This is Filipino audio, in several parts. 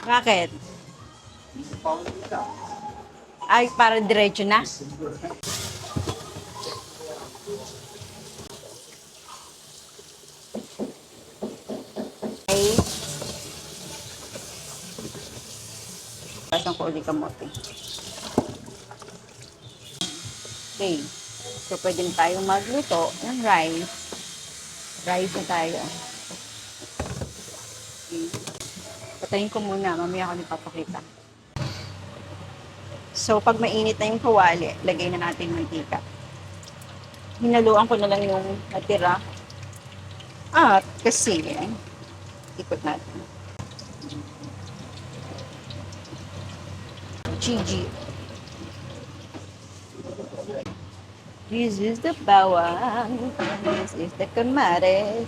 Bakit? Ay, para diretso na. Okay. Pasang ko ulit kamote. Okay. So, pwede na tayong magluto ng rice. Rice na tayo. Okay. Patayin ko muna. Mamaya ako nipapakita. So, pag mainit na yung kawali, lagay na natin mantika. Hinaluan ko na lang yung natira. At kasi, ikot natin. Gigi. This is the bawang. This is the kamares.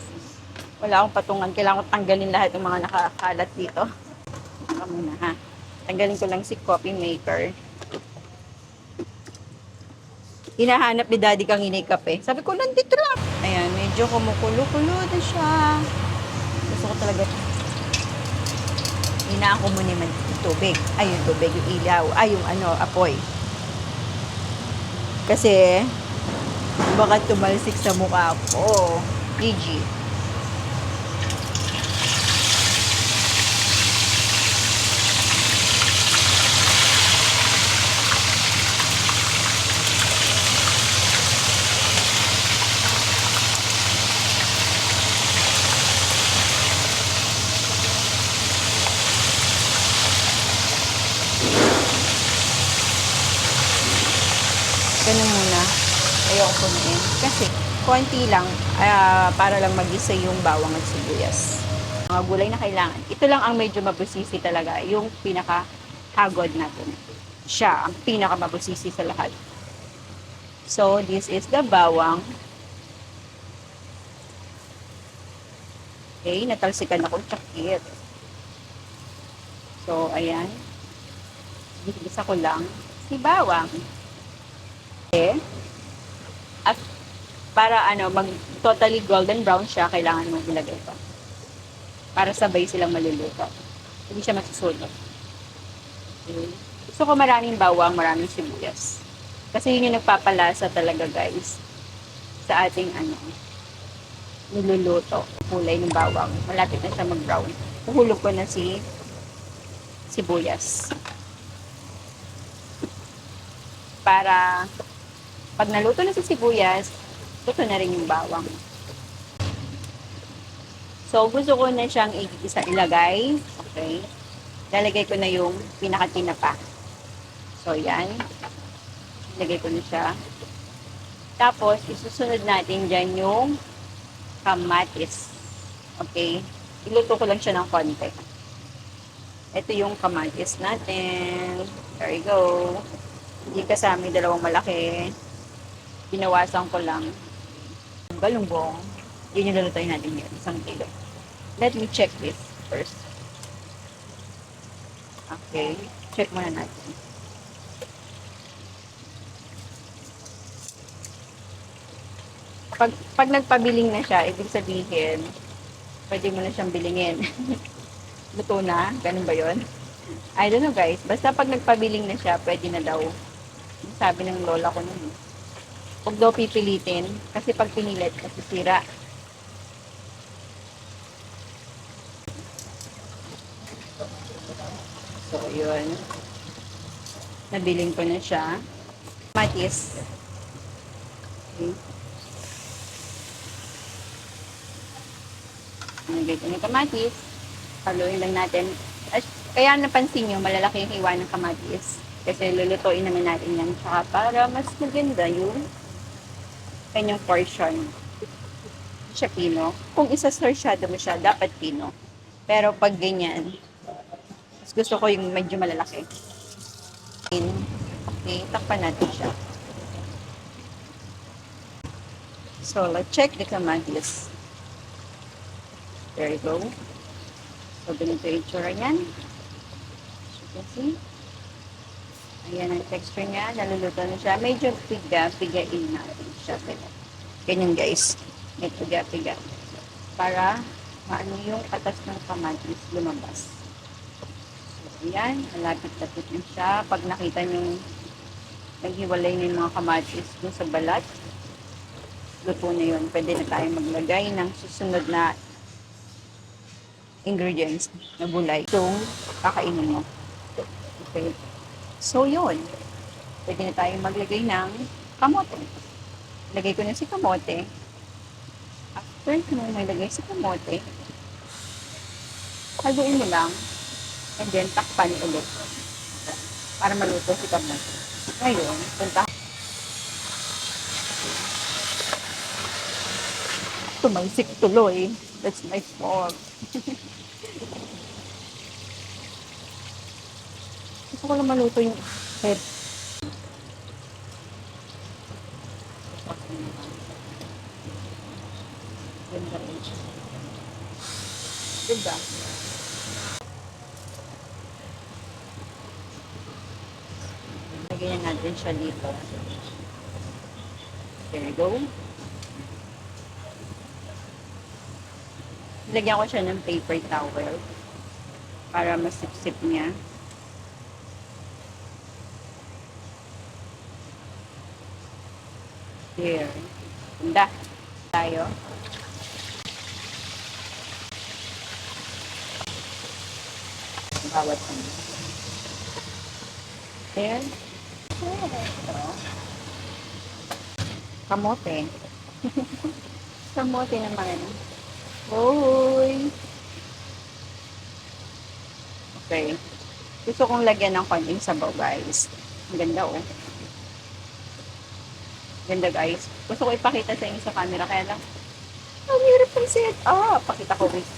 Wala akong patungan. Kailangan ko tanggalin lahat ng mga nakakalat dito. Ito muna ha. Tanggalin ko lang si coffee maker. Hinahanap ni daddy kang inay kape. Sabi ko, nandito lang. Ayan, medyo kumukulo-kulo na siya. Gusto ko talaga. Hinaan ko muna yung tubig. Ay, yung tubig, yung ilaw. Ay, yung apoy. Kasi, baka tumalsik sa mukha ko. Gigi. Ganun muna. Ayoko punuin. Kasi, konti lang, para lang mag-isa yung bawang at sibuyas. Mga gulay na kailangan. Ito lang ang medyo mabusisi talaga. Yung pinaka-hagod natin. Siya, ang pinaka-mabusisi sa lahat. So, this is the bawang. Okay, natalsikan ako. Tsakit. So, ayan. Gisa ko lang si bawang. Okay. At para mag totally golden brown siya, kailangan mo ilagay ito. Para sabay silang maluluto. Hindi siya masusunog. Okay. Gusto ko maraming bawang, maraming sibuyas. Kasi yun yung nagpapalasa talaga, guys, sa ating niluluto. Kulay ng bawang. Malapit na siya mag-brown. Uhulog ko na si sibuyas. Para pag naluto na si sibuyas, luto na rin yung bawang. So, gusto ko na siyang ilagay. Okay. Lalagay ko na yung pinakatinapa. So, yan. Ilagay ko na siya. Tapos, isusunod natin dyan yung kamatis. Okay. Iluto ko lang siya ng konti. Ito yung kamatis natin. There you go. Hindi kasama yung dalawang malaki. Binawasan ko lang. Galunggong. Yun yung lulutuin natin ngayon. 1 kilo. Let me check this first. Okay. Check muna natin. Pag nagpabiling na siya, ibig sabihin, pwede mo na siyang bilingin. Luto na? Ganun ba yun? I don't know, guys. Basta pag nagpabiling na siya, pwede na daw. Sabi ng lola ko nun. Huwag daw pipilitin. Kasi pag pinilit, masisira. So, yun. Nabiling ko na siya. Matis. Okay. Nagay ko yung kamatis. Haluin lang natin. Kaya napansin nyo, malalaki yung hiwa ng kamatis. Kasi lulutuin naman natin yan. Tsaka para mas maganda yung kanyang portion. Siya pino. Kung isa-sorsyado mo siya, dapat pino. Pero pag ganyan, mas gusto ko yung medyo malalaki. Okay, takpan natin siya. So, let's check the kamatis. There you go. So, ganito yung itsura niyan. As you can see. Ayan ang texture niya. Naluluto na siya. Medyo piga-pigain natin siya. Ganyan guys. May piga-piga. Para paano yung katas ng kamatis lumabas. So, ayan, malapit-lapit na siya. Pag nakita nyo naghiwalay na yung mga kamatis dun sa balat, luto na yun. Pwede na tayo maglagay ng susunod na ingredients na gulay. Itong kakainin mo. Okay. So, yun. Pwede na tayo maglagay ng kamote. Lagay ko na si kamote. After mo maglagay si kamote, haluin mo lang, and then takpan ulit para maluto si kamote. Ngayon, punta tumalsik tuloy. That's my fault. Gusto ko lang maluto yung head. Ganda rin. Diba? Lagyan natin siya dito. There you go. Lagyan ko siya ng paper towel para masip-sip niya. There. Ganda. Tayo. Bawat ano. There. Kamote. Kamote naman. Hoy! Okay. Gusto kong lagyan ng konting sabaw, guys. Ang ganda, oh. Ganda, guys. Gusto ko ipakita sa inyo sa camera, kaya lang, ang hirap ng set. Pakita ko, wait.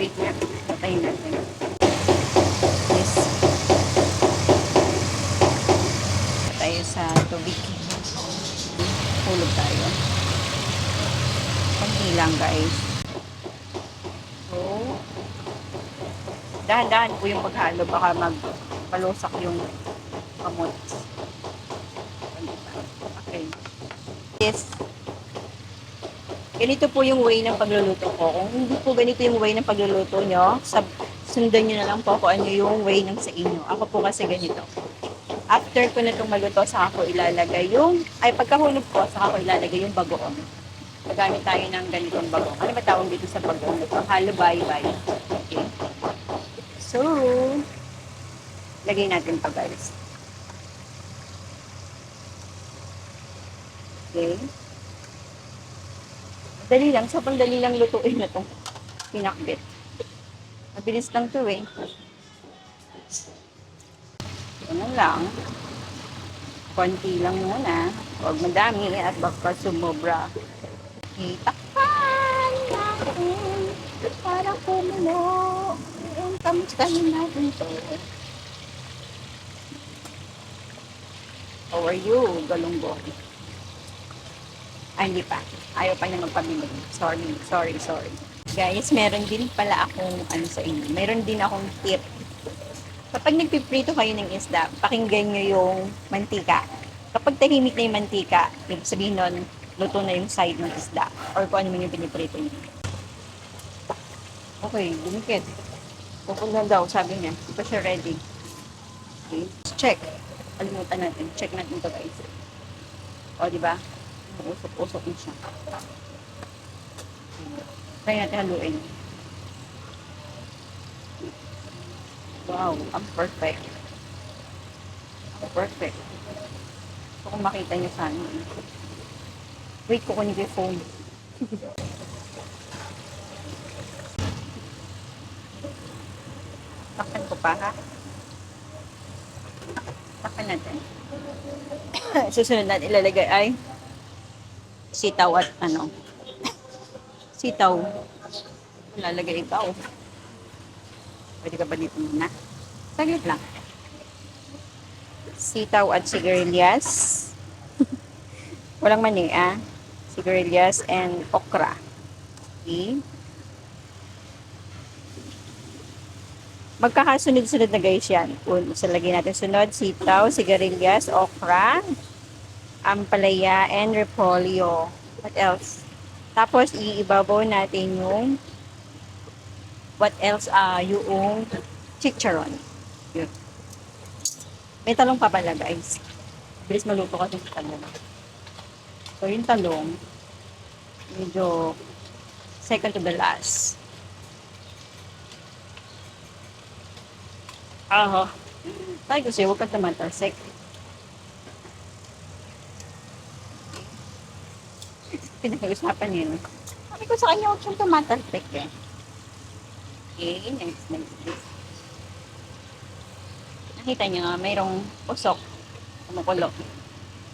Wait nga. Patayin natin. Yes. Tayo sa tubig. Hulog tayo. Konti lang, guys. So, dahan-dahan po yung paghalo. Baka magpalusak yung kamot. Okay. Yes. Ganito po yung way ng pagluluto ko. Kung hindi po ganito yung way ng pagluluto nyo, sundan nyo na lang po kung ano yung way ng sa inyo. Ako po kasi ganito. After ko na itong maluto, saka ko ilalagay pagkahulog ko, saka ko ilalagay yung bagoong. Magamit tayo ng ganitong bagoong. Ano ba tawag dito sa bagoong ito? Halo baybay. Okay. So, lagay natin pa, guys. Okay. Dali lang, sobrang dali lang lutuin na itong pinakbit. Mabilis lang ito eh. Ganun lang. Konti lang muna. Huwag madami at baka sumobra. Itakpan natin para kumulo. Kamustahin natin ito. How are you, galunggong? Hindi pa. Ayaw pa niya magpamili. Sorry. Guys, meron din pala akong sa inyo. Meron din akong tip. Kapag nagpiprito kayo ng isda, pakinggan nyo yung mantika. Kapag tahimik na yung mantika, ibig sabihin nun, luto na yung side ng isda. Or kung ano man yung piniprito nyo. Okay, dumikit. Pupunta daw, sabi niya. Hindi pa siya ready. Okay, check. Kalimutan natin. Check natin ito, guys. O, diba? Usok-usok na siya. Try natin haluin. Wow, ang perfect. Ang perfect. So, kung makita nyo sana. Wait, kukunin ko yung phone. Takpan ko pa, ha? Takpan natin. Susunod natin ilalagay ay sitaw at sitaw. Lalagay ikaw. Pwede ka ba dito muna? Saglit lang. Sitaw at sigarilyas. Walang mani, sigarilyas and okra. Okay. Magkakasunod-sunod na guys yan. Lagay natin sunod, sitaw, sigarilyas, okra, ampalaya, and repolyo. What else? Tapos, iibabaw natin yung what else? Yung chicharon. Yun. May talong pa pala, guys. Bilis maluto kasi sa talong. So, yung talong, medyo second to the last. Sabi ko siya, huwag kang tumatasik. Pinag-usapan yun. Sabi ko sa kanya, huwag siyang tumatalsik eh. Okay, next. Nakita niyo nga, mayroong usok. Kumukulo.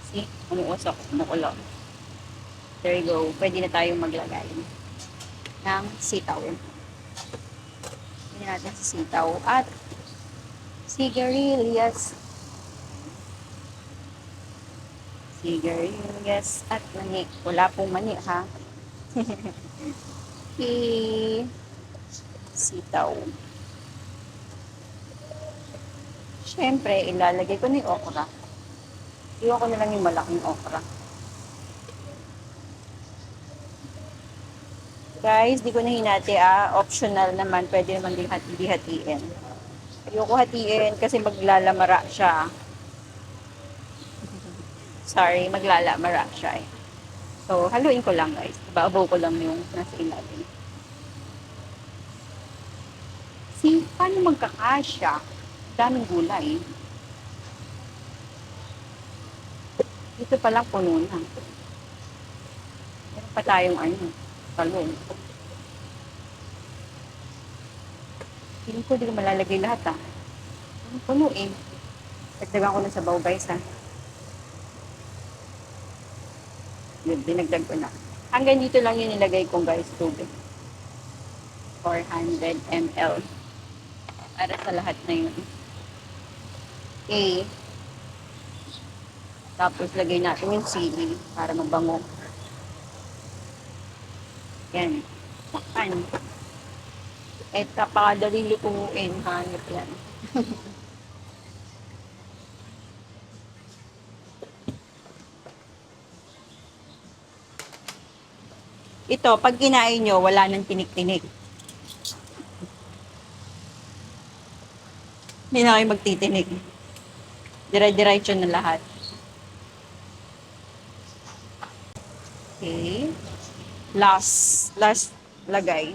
See? Umuusok, kumukulo. There you go. Pwede na tayong maglagay ng sitaw. Pwede natin sa sitaw at sigarilyas. Sigarilyas at mani. Wala pong mani ha. Sitaw. Siyempre, ilalagay ko na yung okra. Iwan ko na lang yung malaking okra. Guys, di ko na hinati optional naman, pwede naman di hatiin. Ayoko hatiin kasi maglalamara siya. Sorry, maglalamara siya eh. So, haluin ko lang guys. Ibabaw ko lang yung nasa ilalim. See, paano magkakasya? Daming gulay. Dito pa lang puno na. Meron pa tayong talong. Feeling ko, di ko malalagay lahat puno eh. Dagdagan ko na sa baw guys Yun, dinagdag ko na. Hanggang dito lang yung nilagay kong guys, tubig. 400 ml. Para sa lahat na yun. Okay. Tapos, lagay natin yung sili para mabango. Yan. Takpan. Eh, kapakadali lutuin. Hanip yan. Ito, pag kinain nyo, wala nang tinik-tinik. Hindi na kayo magtitinig. Dire-diretso na lahat. Okay. Last lagay.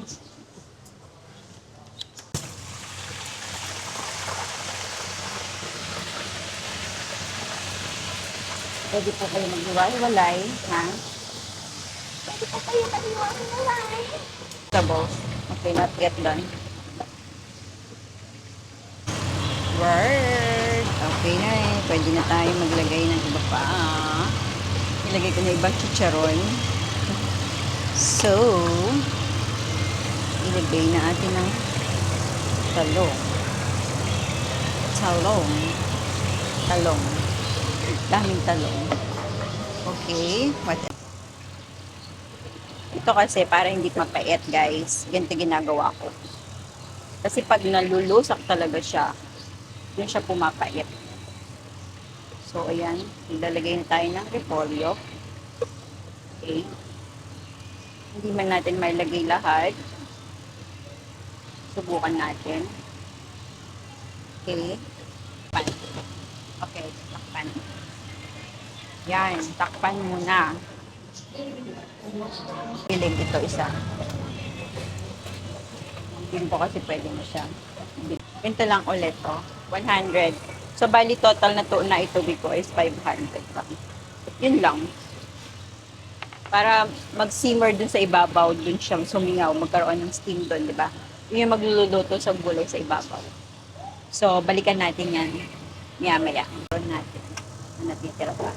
Pwede po kayo maghiwa-hiwalay, ha? Pwede po kayo maghiwa-hiwalay. Vegetables. Okay, not yet done. Word! Okay na eh. Pwede na tayo maglagay ng iba pa. Ilagay ko na ibang chicharon. So, ilagay na atin ng talong. Talong. Daming talong. Okay. Ito kasi para hindi mapait guys. Ganito ginagawa ko. Kasi pag nalulusak talaga siya, yun siya pumapait. So, ayan. Ilalagay na tayo ng repolyo. Okay. Hindi man natin mailagay lahat. Subukan natin. Okay. Okay, takpan. Yan, takpan muna. Piling ito isa. Piling ko kasi pwede na siya. Ito lang ulit to. 100. So, bali total na to na itubig ko is 500 lang. Yun lang. Para mag-simmer dun sa ibabaw, dun siya sumingaw, magkaroon ng steam dun, di ba? Yun yung magluluto sa gulay sa ibabaw. So, balikan natin yan. Maya-maya. Natin. Natitira pa.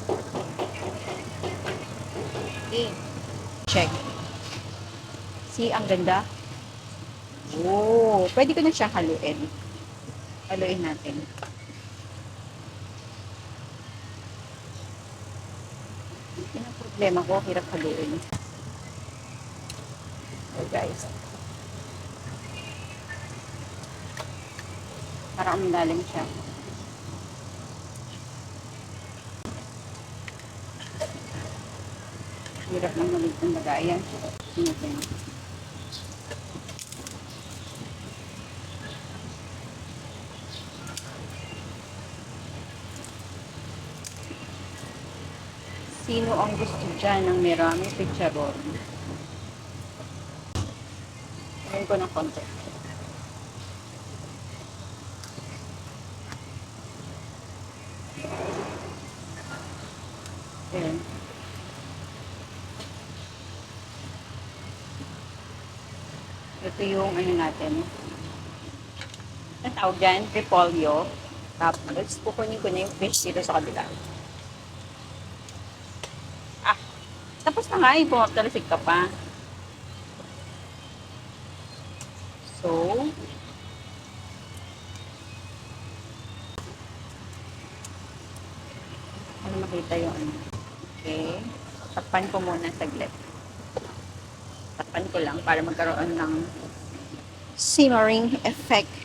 Okay. Check. See, ang ganda. Oh, pwede ko na siyang haluin. Haluin natin. Yan ang problema ko, hirap haluin. So guys. Para umilalim siya. Hirap lang ulit ng lagayan. Tingnan. Sino ang gusto dyan ng maraming chicharon? Ngayon ko ng konti. Ayan. Ito yung ano natin. Ang tawag dyan, repolyo. Tapos, kukunin ko na yung fish dito sa kabila. Ah, tapos na nga eh, pumaptalasig ka pa. So, ano makita yung ano. Okay. Takpan ko muna saglit. Takpan ko lang para magkaroon ng simmering effect.